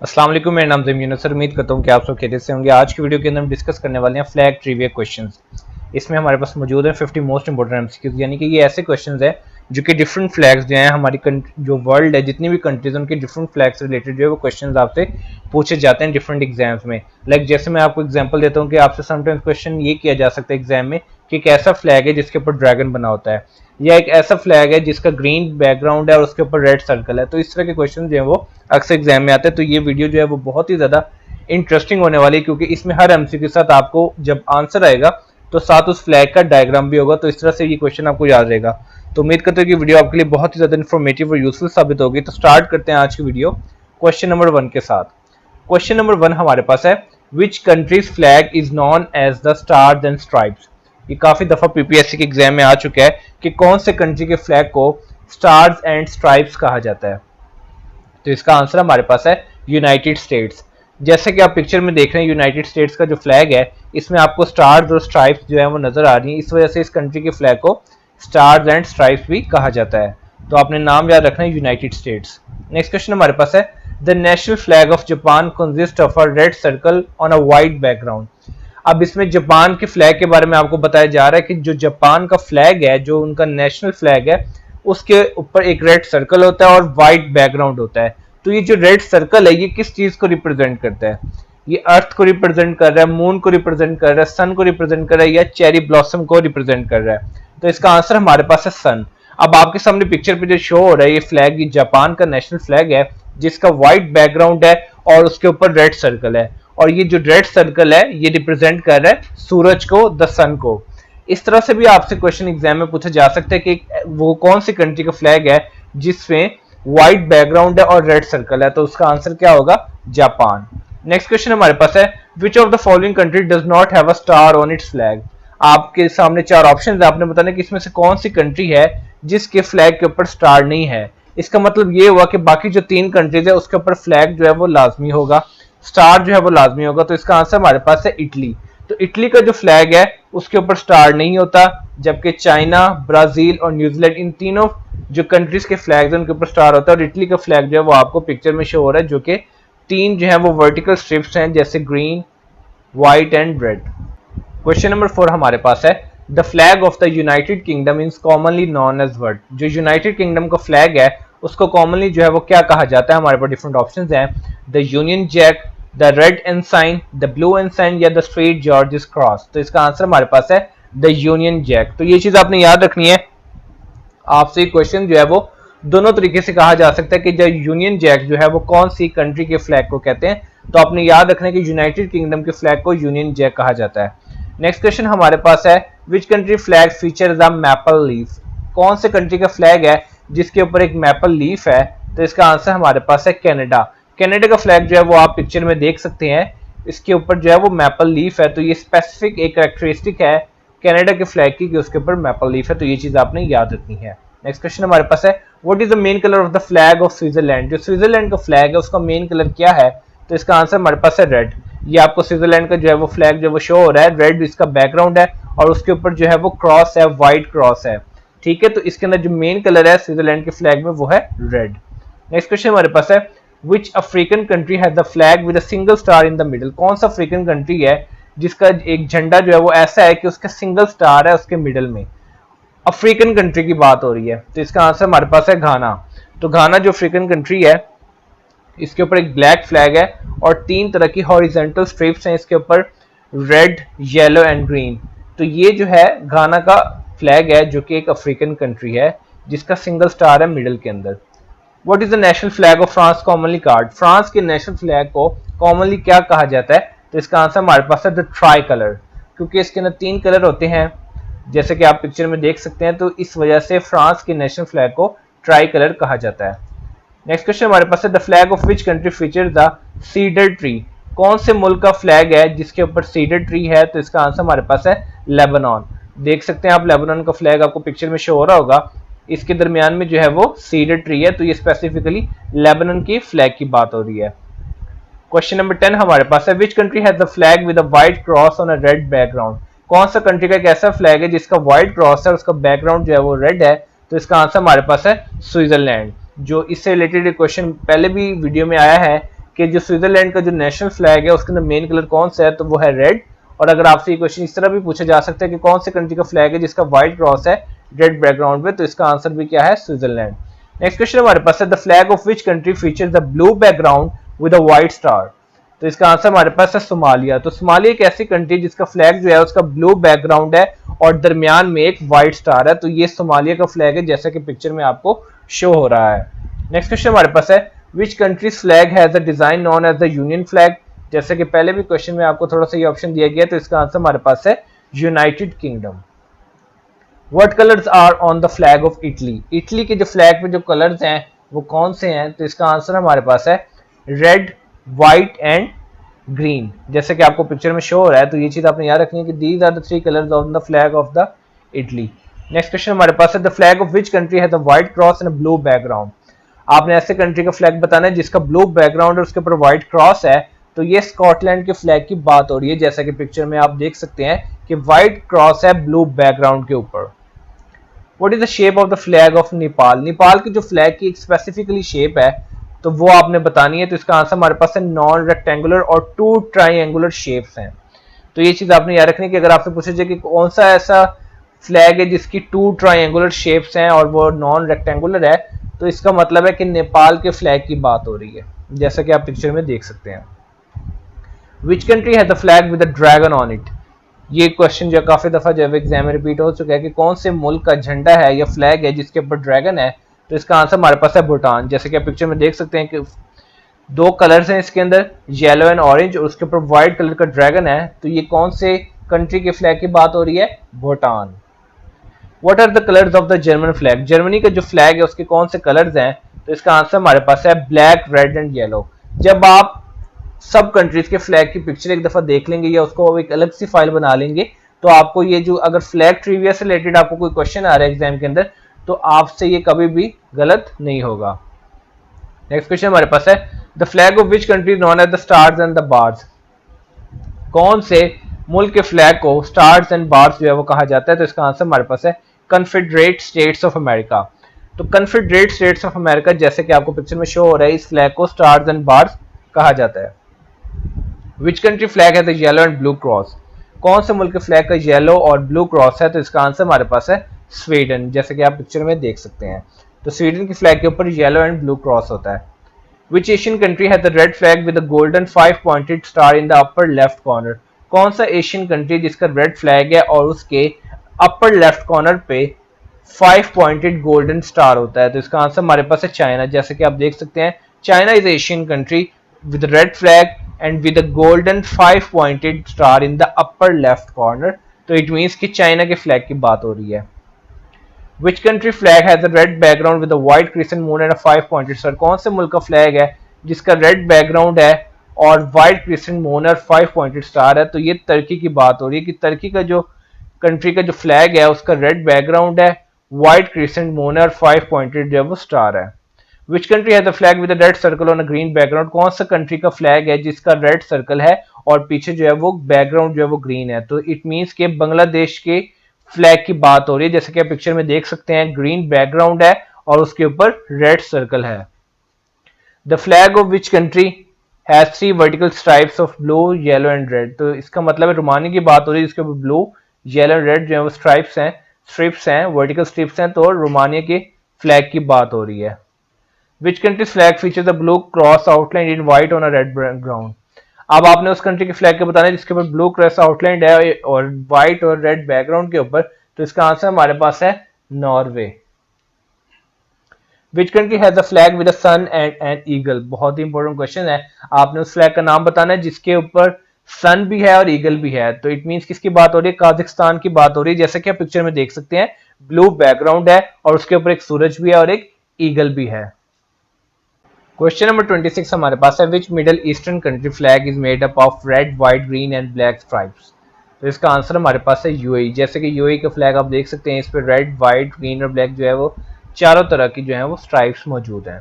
अस्सलाम वालेकुम, मेरा नाम ज़मीन है सर। उम्मीद करता हूँ कि आप सब खैरियत से होंगे। आज की वीडियो के अंदर हम डिस्कस करने वाले हैं फ्लैग ट्रिविया क्वेश्चंस। इसमें हमारे पास मौजूद है 50 मोस्ट इंपोर्टेंट एमसीक्यूज, यानी कि ये ऐसे क्वेश्चंस हैं जो कि डिफरेंट फ्लैग्स जो हैं हमारी जो वर्ल्ड है, जितनी भी कंट्रीज है, उनके डिफरेंट फ्लैग से रिलेटेड जो है वो क्वेश्चंस आपसे पूछे जाते हैं डिफरेंट एग्जाम्स में। जैसे मैं आपको एग्जाम्पल देता हूँ कि आपसे समटाइम्स क्वेश्चन ये किया जा सकता है एग्जाम में कि एक ऐसा फ्लैग है जिसके ऊपर ड्रैगन बना होता है, या एक ऐसा फ्लैग है जिसका ग्रीन बैकग्राउंड है और उसके ऊपर रेड सर्कल है। तो इस तरह के क्वेश्चन जो है वो अक्सर एग्जाम में आते हैं। तो ये वीडियो जो है वो बहुत ही ज्यादा इंटरेस्टिंग होने वाली है, क्योंकि इसमें हर एमसीक्यू के साथ आपको जब आंसर आएगा तो साथ उस फ्लैग का डायग्राम भी होगा। तो इस तरह से ये क्वेश्चन आपको याद रहेगा। तो उम्मीद करते हैं कि वीडियो आपके लिए बहुत ही ज्यादा इन्फॉर्मेटिव और यूजफुल साबित होगी। तो स्टार्ट करते हैं आज की वीडियो क्वेश्चन नंबर 1 के साथ। क्वेश्चन नंबर 1 हमारे पास है, which countries flag is known as the stars and stripes. ये काफी दफा पीपीएससी के एग्जाम में आ चुका है कि कौन से कंट्री के फ्लैग को स्टार्स एंड स्ट्राइप्स कहा जाता है। तो इसका आंसर हमारे पास है यूनाइटेड स्टेट्स। जैसे कि आप पिक्चर में देख रहे हैं, यूनाइटेड स्टेट्स का जो फ्लैग है इसमें आपको स्टार्स और स्ट्राइप्स जो है वो नजर आ रही है। इस वजह से इस कंट्री के फ्लैग को स्टार्स एंड स्ट्राइप्स भी कहा जाता है। तो आपने नाम याद रखना है, यूनाइटेड स्टेट्स। नेक्स्ट क्वेश्चन हमारे पास है, the national flag of Japan consist of a red circle on a white background. अब इसमें जापान के फ्लैग के बारे में आपको बताया जा रहा है कि जो जापान का फ्लैग है, जो उनका नेशनल फ्लैग है, उसके ऊपर एक रेड सर्कल होता है और वाइट बैकग्राउंड होता है। तो ये जो रेड सर्कल है ये किस चीज को रिप्रेजेंट करता है? ये अर्थ को रिप्रेजेंट कर रहा है, मून को रिप्रेजेंट कर रहा है, सन को रिप्रेजेंट कर रहा है, या चेरी ब्लॉसम को रिप्रेजेंट कर रहा है? तो इसका आंसर हमारे पास है सन। अब आपके सामने पिक्चर पे जो शो हो रहा है ये फ्लैग, ये जापान का नेशनल फ्लैग है जिसका व्हाइट बैकग्राउंड है और उसके ऊपर रेड सर्कल है। और ये जो रेड सर्कल है ये रिप्रेजेंट कर रहा है सूरज को, द सन को। इस तरह से भी आपसे क्वेश्चन एग्जाम में पूछा जा सकता है कि वो कौन सी कंट्री का फ्लैग है जिसमें व्हाइट बैकग्राउंड है और रेड सर्कल है। तो उसका आंसर क्या होगा? जापान। नेक्स्ट क्वेश्चन हमारे पास है, which of the following country does not have a star on it's flag. आपके सामने चार ऑप्शन है, आपने बताना कि इसमें से कौन सी कंट्री है जिसके फ्लैग के ऊपर स्टार नहीं है। इसका मतलब ये हुआ कि बाकी जो तीन कंट्रीज है उसके ऊपर फ्लैग जो है वो लाजमी होगा, स्टार जो है वो लाजमी होगा। तो इसका आंसर हमारे पास है इटली। तो इटली का जो फ्लैग है उसके ऊपर स्टार नहीं होता, जबकि चाइना, ब्राजील और न्यूजीलैंड, इन तीनों जो कंट्रीज के फ्लैग है उनके ऊपर स्टार होता है। और इटली का फ्लैग जो है वो आपको पिक्चर में शो हो रहा है, जो कि तीन जो है वो वर्टिकल स्ट्रिप्स हैं, जैसे green, white and red. Question number 4 हमारे पास है, the flag of the United Kingdom is commonly known as what. जो यूनाइटेड किंगडम का फ्लैग है उसको कॉमनली जो है वो क्या कहा जाता है? हमारे पास डिफरेंट ऑप्शंस हैं, the Union Jack, the red ensign, the blue ensign, या द स्ट्रेट जॉर्जिस क्रॉस। तो इसका आंसर हमारे पास है द यूनियन जैक। तो ये चीज आपने याद रखनी है। आपसे क्वेश्चन जो है वो दोनों तरीके से कहा जा सकता है कि जो यूनियन जैक जो है वो कौन सी कंट्री के फ्लैग को कहते हैं। तो आपने याद रखना है कि यूनाइटेड किंगडम के फ्लैग को यूनियन जैक कहा जाता है। नेक्स्ट क्वेश्चन हमारे पास है, विच कंट्री फ्लैग फीचर्स अ मैपल लीफ। कौन से कंट्री का फ्लैग है जिसके ऊपर एक मैपल लीफ है? तो इसका आंसर हमारे पास है कनाडा। कनाडा का फ्लैग जो है वो आप पिक्चर में देख सकते हैं, इसके ऊपर जो है वो मैपल लीफ है। तो ये स्पेसिफिक एक कैरेक्टरिस्टिक है कनाडा के फ्लैग की कि उसके ऊपर मैपल लीफ है। तो ये चीज आपने याद रखनी है। नेक्स्ट क्वेश्चन हमारे पास है, what is the main colour of the flag of Switzerland. जो स्विट्जरलैंड का फ्लैग है उसका मेन कलर क्या है? तो इसका आंसर हमारे पास है रेड। ये आपको स्विट्जरलैंड का जो है वो फ्लैग जो वो शो हो रहा है, रेड इसका बैकग्राउंड है और उसके ऊपर जो है वो क्रॉस है, व्हाइट क्रॉस है। ठीक है, तो इसके अंदर जो मेन कलर है स्विट्जरलैंड के फ्लैग में वो है रेड। नेक्स्ट क्वेश्चन हमारे पास है, which African country has the flag with a single star in the middle. कौन सा अफ्रीकन कंट्री है जिसका एक झंडा जो है वो ऐसा है कि उसका सिंगल स्टार है उसके मिडिल में? अफ्रीकन कंट्री की बात हो रही है। तो इसका आंसर हमारे पास है घाना। तो घाना जो अफ्रीकन कंट्री है इसके ऊपर एक ब्लैक फ्लैग है और तीन तरह की हॉरिजॉन्टल स्ट्रिप्स हैं इसके ऊपर, रेड, येलो एंड ग्रीन। तो ये जो है घाना का फ्लैग है जो कि एक अफ्रीकन कंट्री है जिसका सिंगल स्टार है मिडिल के अंदर। What is the national flag of France commonly called. France के नेशनल फ्लैग को कॉमनली क्या कहा जाता है? तो इसका आंसर हमारे पास है द ट्राई कलर, क्योंकि इसके अंदर तीन कलर होते हैं जैसे कि आप पिक्चर में देख सकते हैं। तो इस वजह से फ्रांस के नेशनल फ्लैग को ट्राई कलर कहा जाता है। नेक्स्ट क्वेश्चन हमारे पास है, the flag of which country feature the cedar tree. कौन से मुल्क का फ्लैग है जिसके ऊपर सीडर ट्री है? तो इसका आंसर हमारे पास है लेबनान। देख सकते हैं आप, लेबनान का फ्लैग आपको पिक्चर में शो हो रहा होगा, इसके दरमियान में जो है वो सीडर ट्री है। तो ये स्पेसिफिकली लेबनान की फ्लैग की बात हो रही है। क्वेश्चन नंबर 10 हमारे पास है, which country has the flag with a white cross on a red background. कौन सा कंट्री का एक ऐसा फ्लैग है जिसका व्हाइट क्रॉस है और उसका बैकग्राउंड जो है वो रेड है? तो इसका आंसर हमारे पास है स्विट्जरलैंड। जो इससे रिलेटेड क्वेश्चन पहले भी वीडियो में आया है कि जो स्विट्जरलैंड का जो नेशनल फ्लैग है उसके अंदर मेन कलर कौन सा है, तो वो है रेड। और अगर आपसे ये क्वेश्चन इस तरह भी पूछा जा सकता है कि कौन से कंट्री का फ्लैग है जिसका व्हाइट क्रॉस है रेड बैकग्राउंड पे, तो इसका आंसर भी क्या है, स्विट्जरलैंड। नेक्स्ट क्वेश्चन हमारे पास है the flag of which country features the blue background with a white star. तो इसका आंसर हमारे पास है सोमालिया। तो सोमालिया एक ऐसी कंट्री जिसका फ्लैग जो है उसका ब्लू बैकग्राउंड है और दरमियान में एक व्हाइट स्टार है, तो ये सोमालिया का फ्लैग है जैसा कि पिक्चर में आपको शो हो रहा है। नेक्स्ट क्वेश्चन हमारे पास है which countries flag has a design known as the Union Flag. जैसे कि पहले भी क्वेश्चन में आपको थोड़ा सा ये ऑप्शन दिया गया, तो इसका आंसर हमारे पास है United Kingdom. What colours are on the flag of Italy. Italy के जो फ्लैग पे जो कलर्स हैं वो कौन से हैं, तो इसका आंसर हमारे पास है रेड, व्हाइट एंड ग्रीन, जैसे कि आपको पिक्चर में शो हो रहा है। तो ये चीज आपने याद रखनी है कि these are the three colours on the flag of the Italy. Next question हमारे पास है the flag of which country है the white cross and blue background. आपने ऐसे कंट्री का फ्लैग बताना है जिसका ब्लू बैकग्राउंड और उसके ऊपर व्हाइट क्रॉस है, तो ये स्कॉटलैंड के फ्लैग की बात हो रही है, जैसा कि पिक्चर में आप देख सकते हैं कि व्हाइट क्रॉस है ब्लू बैकग्राउंड के ऊपर। What is the shape of the flag of Nepal. Nepal की जो फ्लैग की एक स्पेसिफिकली शेप है तो वो आपने बतानी है, तो इसका आंसर हमारे पास है नॉन रेक्टेंगुलर और टू ट्राइंगुलर शेप्स हैं। तो ये चीज आपने याद रखनी है कि अगर आपसे पूछा जाए कि कौन सा ऐसा फ्लैग है जिसकी टू ट्राइंगुलर शेप्स हैं और वो नॉन रेक्टेंगुलर है, तो इसका मतलब है कि नेपाल के फ्लैग की बात हो रही है, जैसा कि आप पिक्चर में देख सकते हैं। Which country has the flag with a dragon on it. ये क्वेश्चन जो काफी दफा जब एग्जाम में रिपीट हो चुका है कि कौन से मुल्क का झंडा है या फ्लैग है जिसके ऊपर ड्रैगन है, तो इसका आंसर हमारे पास है भूटान। जैसे कि आप पिक्चर में देख सकते हैं कि दो कलर्स हैं इसके अंदर, येलो एंड ऑरेंज, और उसके ऊपर व्हाइट कलर का ड्रैगन है, तो ये कौन से कंट्री के फ्लैग की बात हो रही है, Bhutan. What are the colours of the German flag. Germany का जो फ्लैग है उसके कौन से कलर्स हैं, तो इसका आंसर हमारे पास है ब्लैक, रेड एंड येलो। जब आप सब कंट्रीज के फ्लैग की पिक्चर एक दफा देख लेंगे या उसको एक अलग सी फाइल बना लेंगे, तो आपको ये जो अगर फ्लैग ट्रिविया से रिलेटेड आपको कोई क्वेश्चन आ रहा है एग्जाम के अंदर, तो आपसे ये कभी भी गलत नहीं होगा। नेक्स्ट क्वेश्चन हमारे पास है the flag of which country known as the stars and the bars. कौन से मुल्क के फ्लैग को स्टार्स एंड बार्स जो है वो कहा जाता है, तो इसका आंसर हमारे पास है कन्फेडरेट स्टेट्स ऑफ अमेरिका। तो कन्फेडरेट स्टेट्स ऑफ अमेरिका, जैसे कि आपको पिक्चर में शो हो रहा है, इस फ्लैग को स्टार्स एंड बार्स कहा जाता है। विच कंट्री फ्लैग है the yellow and blue cross. कौन से मुल्क के फ्लैग का येलो और ब्लू क्रॉस है, तो इसका आंसर हमारे पास है स्वीडन, जैसे कि आप पिक्चर में देख सकते हैं। तो स्वीडन की फ्लैग के ऊपर येलो एंड ब्लू क्रॉस होता है। विच एशियन कंट्री है the red flag with the golden 5 pointed star in the upper left corner. कौन सा एशियन कंट्री जिसका रेड फ्लैग है और उसके अपर लेफ्ट कॉर्नर पे 5 पॉइंटेड गोल्डन स्टार होता है, तो इसका आंसर हमारे पास है चाइना। जैसे कि आप देख सकते हैं China is Asian country with red flag and with a golden 5 pointed star in the upper left corner, तो it means कि चाइना के फ्लैग की बात हो रही है। Which country flag has a red background with a white crescent moon and a 5 pointed star। कौन से मुल्क का फ्लैग है जिसका रेड बैकग्राउंड है और व्हाइट क्रिसेंट मून और 5 पॉइंटेड स्टार है, तो ये तुर्की की बात हो रही है कि तुर्की का जो कंट्री का जो फ्लैग है उसका रेड बैकग्राउंड है, व्हाइट क्रिसेंट मून और 5 पॉइंटेड जो है वो स्टार है। विच कंट्री है the flag with red circle on a green background. कौन सा कंट्री का फ्लैग है जिसका रेड सर्कल है और पीछे जो है वो बैकग्राउंड जो है वो ग्रीन है, तो इट मींस कि बांग्लादेश के फ्लैग की बात हो रही है। जैसे कि आप पिक्चर में देख सकते हैं ग्रीन बैकग्राउंड है और उसके ऊपर रेड सर्कल है। The flag of which country has 3 vertical stripes of blue, yellow and red. तो इसका मतलब है रोमानिया की बात हो रही है जिसके ऊपर ब्लू, येलो एंड रेड जो है वो स्ट्रिप्स हैं, वर्टिकल स्ट्रिप्स हैं, तो रोमानिया के फ्लैग की बात हो रही है। Which country's flag features a blue cross outlined in white on a red background। अब आपने उस कंट्री के फ्लैग के बताना है जिसके ऊपर ब्लू क्रॉस आउटलाइंड है और व्हाइट और रेड बैकग्राउंड के ऊपर, तो इसका आंसर हमारे पास है Norway. Which country has a flag with a sun and an eagle। बहुत ही इंपॉर्टेंट क्वेश्चन है, आपने उस फ्लैग का नाम बताना है जिसके ऊपर सन भी है और ईगल भी है, तो इट मींस किसकी बात हो रही है, काजाकिस्तान की बात हो रही है। जैसे कि आप पिक्चर में देख सकते हैं ब्लू बैकग्राउंड है और उसके ऊपर एक सूरज भी है और एक ईगल भी है। क्वेश्चन नंबर 26 हमारे पास है which middle eastern country flag is made up of red, white, green and black stripes. तो इसका आंसर हमारे पास है यूएई। जैसे कि यूएई का फ्लैग आप देख सकते हैं, इस पर रेड, व्हाइट, ग्रीन और ब्लैक जो है वो चारों तरह की जो है वो स्ट्राइप्स मौजूद हैं।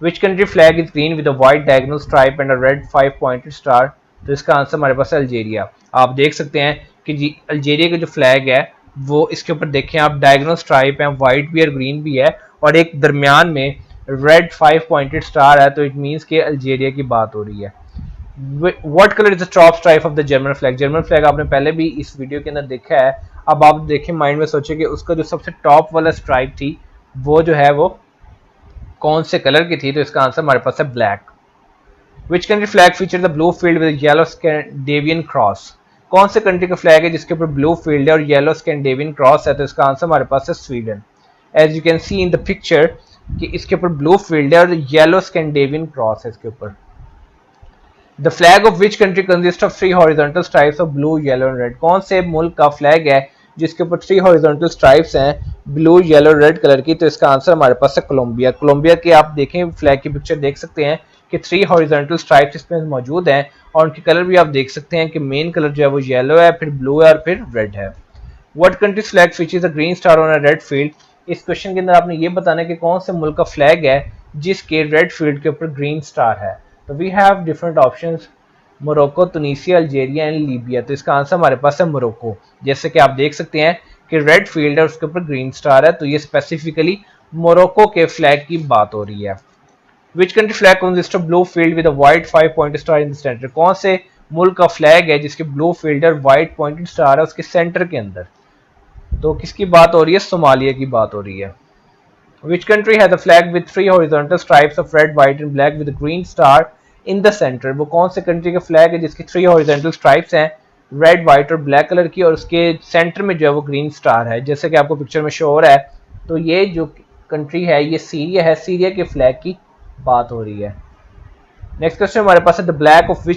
विच country flag is green with a white diagonal stripe and a red 5 pointed star. तो इसका आंसर हमारे पास है अल्जीरिया। आप देख सकते हैं कि जी अल्जीरिया का जो फ्लैग है वो इसके ऊपर देखें आप डायगोनल स्ट्राइप है, व्हाइट भी और ग्रीन भी है और एक दरमियान में रेड 5 पॉइंटेड स्टार है, तो इट मीन्स कि अल्जीरिया की बात हो रही है। What colour is the top stripe of the German flag? German flag आपने पहले भी इस वीडियो के अंदर देखा है। अब आप देखें, माइंड में सोचे कि उसका जो सबसे टॉप वाला स्ट्राइप थी वो जो है वो कौन से कलर की थी, तो इसका आंसर हमारे पास है black. Which country flag feature the blue field with yellow Scandinavian cross? कौन से कंट्री का फ्लैग है जिसके ऊपर ब्लू फील्ड है और येलो स्कैंडिनेवियन क्रॉस है, तो इसका आंसर हमारे पास है Sweden. As you can see in the picture कि इसके ऊपर ब्लू फील्ड है और येलो स्कैंडिनेवियन क्रॉस है इसके ऊपर। The flag of which country consist of 3 horizontal stripes of blue, yellow and red? कौन से मुल्क का फ्लैग है जिसके ऊपर 3 हॉरिजॉन्टल स्ट्राइप्स हैं ब्लू, येलो, रेड कलर की, तो इसका आंसर हमारे पास है कोलंबिया। कोलंबिया के आप देखें फ्लैग की पिक्चर देख सकते हैं कि 3 हॉरिजॉन्टल स्ट्राइप्स इसमें मौजूद हैं और उनके कलर भी आप देख सकते हैं कि मेन कलर जो है वो येलो है, फिर ब्लू है और फिर रेड है। What country flag features a green star on a red field? इस क्वेश्चन के अंदर आपने ये बताना है कि कौन से मुल्क का फ्लैग है जिसके रेड फील्ड के ऊपर ग्रीन स्टार है। तो we have different options, Morocco, Tunisia, Algeria and Libya. तो इसका आंसर हमारे पास है मोरक्को। जैसे कि आप देख सकते हैं कि रेड फील्ड है उसके ऊपर ग्रीन स्टार है, तो ये स्पेसिफिकली मोरक्को के फ्लैग की बात हो रही है। विच country flag consist of blue field with a white 5 pointed star in the centre? कौन से मुल्क का फ्लैग है जिसके ब्लू फील्ड और वाइट पॉइंटेड स्टार है उसके सेंटर के अंदर? तो किसकी बात हो रही है? सोमालिया की बात हो रही है। Which country has a flag with 3 horizontal stripes of red, white and black with a green star in the center? वो कौन से कंट्री का फ्लैग है जिसकी 3 horizontal stripes हैं रेड, वाइट और ब्लैक कलर की और उसके सेंटर में जो है वो ग्रीन स्टार है, जैसे कि आपको पिक्चर में शो हो रहा है। तो ये जो कंट्री है ये सीरिया है, सीरिया के फ्लैग की बात हो रही है। नेक्स्ट क्वेश्चन हमारे पास है the flag of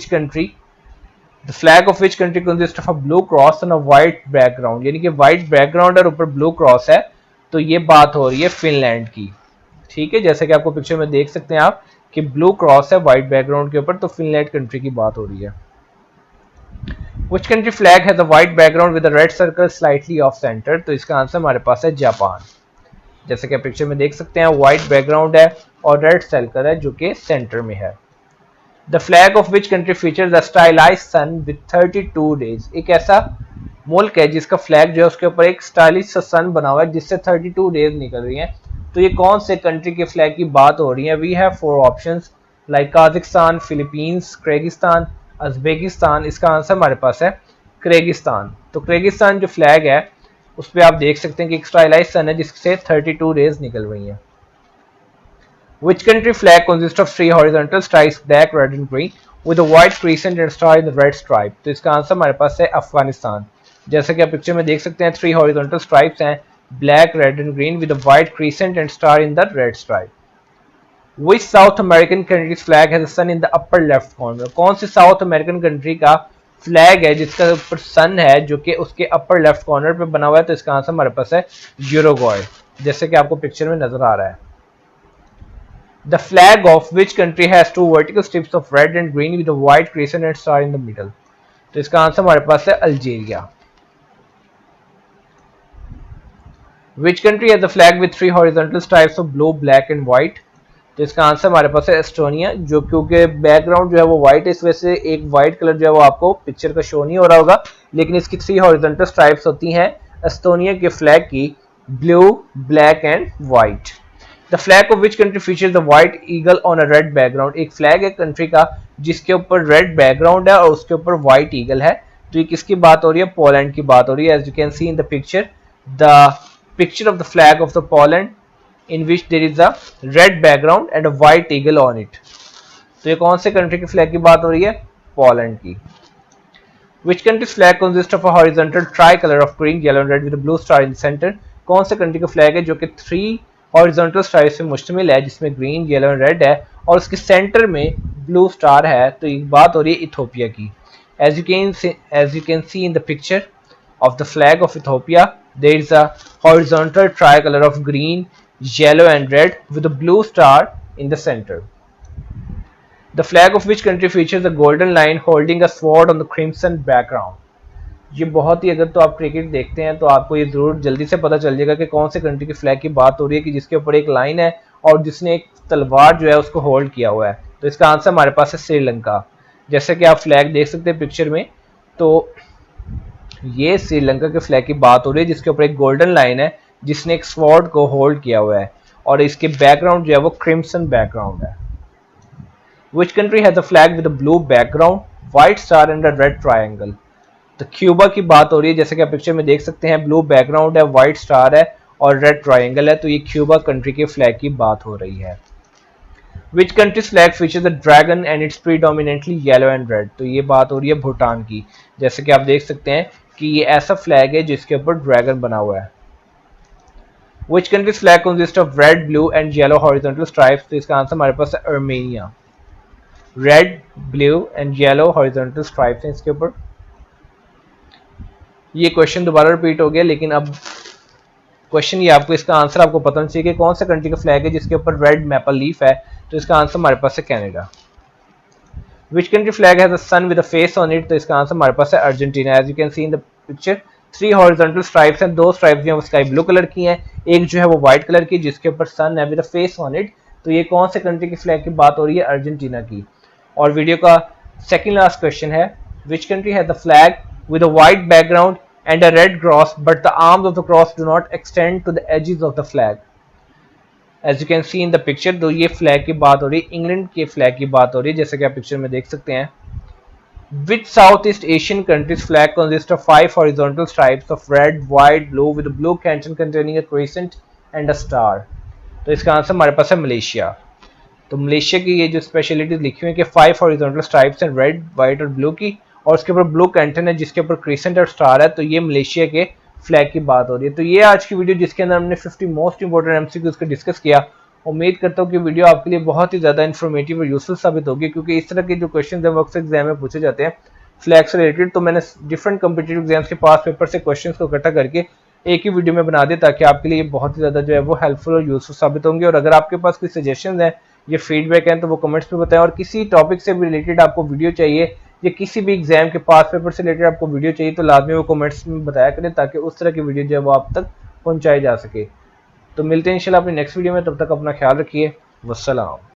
which country consist of a blue cross on a white background? यानी कि व्हाइट बैकग्राउंड और ऊपर ब्लू क्रॉस है, तो ये बात हो रही है फिनलैंड की। ठीक है, जैसे कि आपको पिक्चर में देख सकते हैं आप कि ब्लू क्रॉस है व्हाइट बैकग्राउंड के ऊपर, तो फिनलैंड कंट्री की बात हो रही है। Which country flag has a white background with a red circle slightly off center? तो इसका आंसर हमारे पास है जापान। जैसे कि आप पिक्चर में देख सकते हैं व्हाइट बैकग्राउंड है और रेड सर्कल है जो कि सेंटर में है। The flag of which country features the stylised sun with 32 days? एक ऐसा मुल्क है जिसका फ्लैग जो है उसके ऊपर एक स्टाइलिश सा सन बना हुआ है जिससे 32 डेज निकल रही हैं। तो ये कौन से कंट्री के फ्लैग की बात हो रही है? We have 4 options like Kazakhstan, Philippines, Kyrgyzstan, Uzbekistan. इसका आंसर हमारे पास है किर्गिस्तान। तो किर्गिस्तान जो फ्लैग है उस पर आप देख सकते हैं कि एक स्टाइलाइज्ड सन है जिससे 32 डेज निकल रही हैं। Which country flag consists of 3 horizontal stripes, black, red and green, with a white crescent and star in the red stripe? तो इसका आंसर हमारे पास है अफगानिस्तान। जैसे कि आप पिक्चर में देख सकते हैं 3 horizontal stripes हैं, black, red and green with a white crescent and star in the red stripe. Which South American country's flag has a sun in the upper left corner? कौन सी साउथ अमेरिकन कंट्री का flag है जिसका ऊपर सन है जो कि उसके upper left corner पे बना हुआ है? तो इसका आंसर हमारे पास है यूरुग्वाय, जैसे कि आपको पिक्चर में नजर आ रहा है। The flag of which country has 2 vertical strips of red and green with a white crescent and star in the middle? तो इसका आंसर हमारे पास है Algeria. Which country has a flag with 3 horizontal stripes of blue, black and white? तो इसका answer हमारे पास है एस्टोनिया, जो क्योंकि बैकग्राउंड जो है वो व्हाइट है इस वजह से एक व्हाइट कलर जो है वो आपको पिक्चर का शो नहीं हो रहा होगा, लेकिन इसकी 3 हॉरिजॉन्टल स्ट्राइप्स होती हैं एस्टोनिया के फ्लैग की, blue, black and white. The flag of which country features the white eagle on a red background? एक फ्लैग है कंट्री का जिसके ऊपर रेड बैकग्राउंड है और उसके ऊपर व्हाइट ईगल है, तो ये किसकी बात हो रही है? पोलैंड की बात हो रही है। As you can see in the picture of the flag of the Poland in which there is a red background and a white eagle on it. तो ये कौन से कंट्री के फ्लैग की बात हो रही है? पोलैंड की। Which country's flag consists of a horizontal tricolor of green, yellow and red with a blue star in the center? कौन से कंट्री का फ्लैग है जो कि 3 हॉरिजॉन्टल स्टार से मुश्तमिल है जिसमें ग्रीन, येलो एंड रेड है और उसके सेंटर में ब्लू स्टार है? तो ये बात हो रही है इथोपिया की। As you can see in the picture of the flag of Ethiopia, there is a horizontal tricolor of green, yellow and red with a blue star in the center. The flag of which country features a golden lion holding a sword on the crimson background? ये बहुत ही, अगर तो आप cricket देखते हैं तो आपको ये जरूर जल्दी से पता चल जाएगा कि कौन से कंट्री के फ्लैग की बात हो रही है कि जिसके ऊपर एक लाइन है और जिसने एक तलवार जो है उसको होल्ड किया हुआ है। तो इसका आंसर हमारे पास है श्रीलंका। जैसे कि आप फ्लैग देख सकते हैं पिक्चर में, तो ये श्रीलंका के फ्लैग की बात हो रही है जिसके ऊपर एक गोल्डन लाइन है जिसने एक स्वॉर्ड को होल्ड किया हुआ है और इसके बैकग्राउंड जो है वो क्रिम्सन बैकग्राउंड है। Which country has a flag with a blue background, white star and a red triangle. तो क्यूबा की बात हो रही है, जैसे कि आप पिक्चर में देख सकते हैं ब्लू बैकग्राउंड है, व्हाइट स्टार है और रेड ट्रायंगल है, तो ये क्यूबा कंट्री के फ्लैग की बात हो रही है। Which country's flag features a dragon and it's predominantly yellow and red? तो ये बात हो रही है भूटान की, जैसे कि आप देख सकते हैं कि ये ऐसा फ्लैग है जिसके ऊपर ड्रैगन बना हुआ है। Which country's flag consists of red, blue and yellow horizontal stripes? तो इसका आंसर हमारे पास है Armenia. Red, blue and yellow horizontal stripes हैं इसके ऊपर। ये क्वेश्चन दोबारा रिपीट हो गया, लेकिन अब क्वेश्चन ये आपको इसका आंसर आपको पता होना चाहिए कि कौन सा कंट्री का फ्लैग है जिसके ऊपर रेड मैपल लीफ है, तो इसका आंसर हमारे पास है Canada. Which country flag has a sun with a face on it? तो इसका आंसर हमारे पास है Argentina. As you can see in the picture 3 horizontal stripes हैं, 2 स्ट्राइप्स जो है वो स्काई ब्लू कलर की हैं, एक जो है वो व्हाइट कलर की जिसके ऊपर सन है with a face on it. तो ये कौन से कंट्री की फ्लैग की बात हो रही है? अर्जेंटीना की। और वीडियो का सेकंड लास्ट क्वेश्चन है, which country has the flag with a white background and a red cross, but the arms of the cross do not extend to the edges of the flag. As you can see in the picture, तो ये flag की बात हो रही है, England के flag की बात हो रही है, जैसे कि आप पिक्चर में देख सकते हैं। Which Southeast Asian country's flag consists of 5 horizontal stripes of red, white, blue with a blue canton containing a crescent and a star? तो इसका आंसर हमारे पास है मलेशिया। तो मलेशिया की ये जो स्पेशलिटीज लिखी हुई है कि 5 हॉरिजॉन्टल स्ट्राइप्स हैं रेड, व्हाइट और ब्लू की, और उसके ऊपर ब्लू कैंटन है जिसके ऊपर क्रिसेंट और स्टार है, तो ये मलेशिया के फ्लैग की बात हो रही है। तो ये आज की वीडियो जिसके अंदर हमने 50 मोस्ट इंपोर्टेंट एमसीक्यूज को डिस्कस किया। उम्मीद करता हूँ कि वीडियो आपके लिए बहुत ही ज़्यादा इन्फॉर्मेटिव और यूजफुल साबित होगी, क्योंकि इस तरह के जो क्वेश्चन है वो अक्सर एग्जाम में पूछे जाते हैं फ्लैग से रिलेटेड। तो मैंने डिफरेंट कम्पिटेटिव एग्जाम्स के पास पेपर से क्वेश्चन को इकट्ठा करके एक ही वीडियो में बना दिया, ताकि आपके लिए बहुत ही ज़्यादा जो है वो हेल्पफुल और यूजफुल साबित होंगे। और अगर आपके पास कोई सजेशन है, ये फीडबैक है, तो वो कमेंट्स में बताएं। और किसी टॉपिक से भी रिलेटेड आपको वीडियो चाहिए या किसी भी एग्जाम के पास पेपर से रिलेटेड आपको वीडियो चाहिए, तो लाजमी वो कमेंट्स में बताया करें, ताकि उस तरह की वीडियो जो है वो आप तक पहुंचाई जा सके। तो मिलते हैं इंशाल्लाह अपनी नेक्स्ट वीडियो में, तब तक अपना ख्याल रखिए। वस्सलाम।